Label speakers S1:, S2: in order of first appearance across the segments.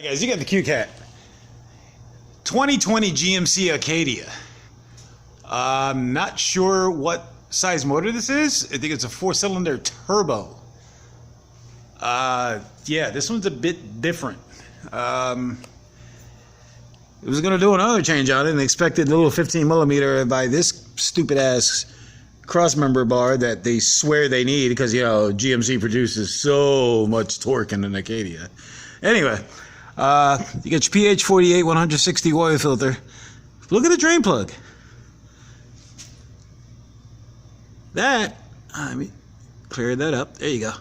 S1: Hey guys, you got the Q-Cat. 2020 GMC Acadia. I'm not sure what size motor this is. I think it's a 4-cylinder turbo. Yeah, this one's a bit different. It was going to do another change on it and expected a little 15mm by this stupid ass crossmember bar that they swear they need because, you know, GMC produces so much torque in an Acadia. Anyway, you get your PH48 160 oil filter. Look at the drain plug. That, let me clear that up. There you go.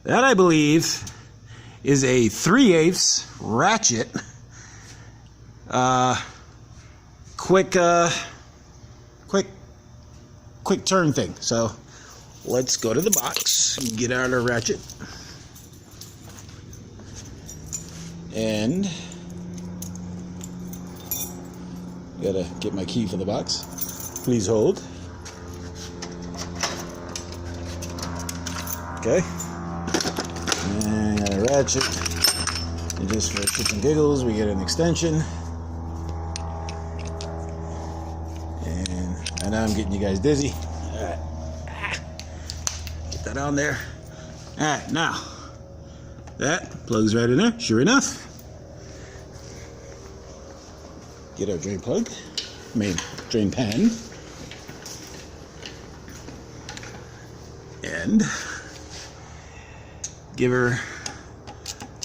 S1: That, I believe, is a 3/8 ratchet. Quick turn thing. So let's go to the box, get out our ratchet, and gotta get my key for the box. Please hold. Okay, and got a ratchet, and just for shits and giggles we get an extension. And I know I'm getting you guys dizzy. Alright. Get that on there. Alright, now that plugs right in there, sure enough. Get our drain plug. Drain pan. And give her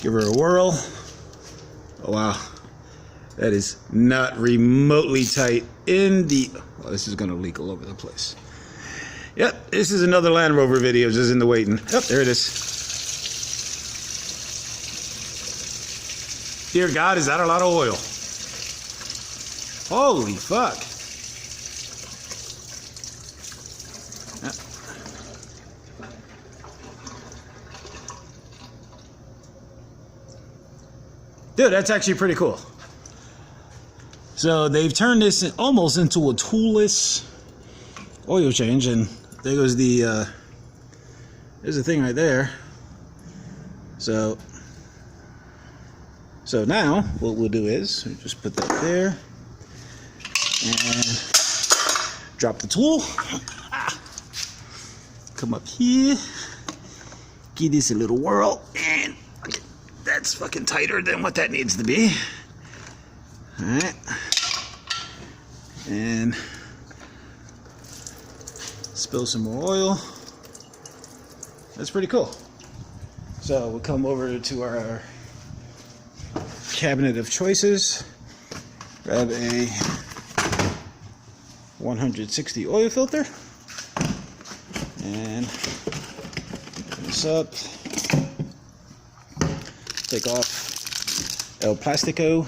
S1: a whirl. Oh wow. That is not remotely tight in the... Well, this is going to leak all over the place. Yep, this is another Land Rover video just in the waiting. Oh, there it is. Dear God, is that a lot of oil? Holy fuck. Dude, that's actually pretty cool. So they've turned this almost into a toolless oil change, and there goes the there's a thing right there. So now what we'll do is we just put that there and drop the tool. Come up here, give this a little whirl, and okay, that's fucking tighter than what that needs to be. Alright, and spill some more oil. That's pretty cool. So we'll come over to our cabinet of choices, grab a 160 oil filter, and open this up, take off El Plastico,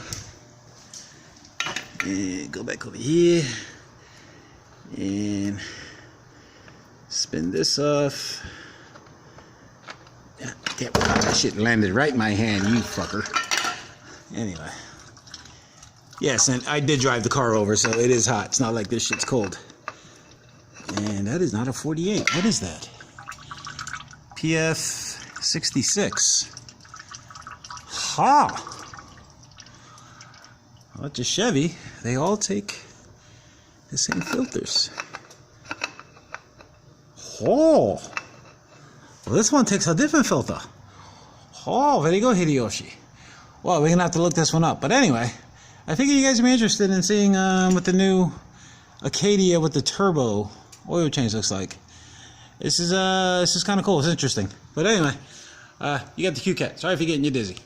S1: and go back over here and spin this off. Damn, that shit landed right in my hand, you fucker. Anyway, yes, and I did drive the car over, so it is hot. It's not like this shit's cold. And that is not a 48. What is that? PF 66. Ha! Well, it's a Chevy. They all take the same filters. Oh! Well, this one takes a different filter. Oh, there you go, Hideyoshi. Well, we're going to have to look this one up. But anyway, I think you guys may be interested in seeing what the new Acadia with the turbo oil change looks like. This is kind of cool. It's interesting. But anyway, you got the Q-Cat. Sorry if you're getting you dizzy.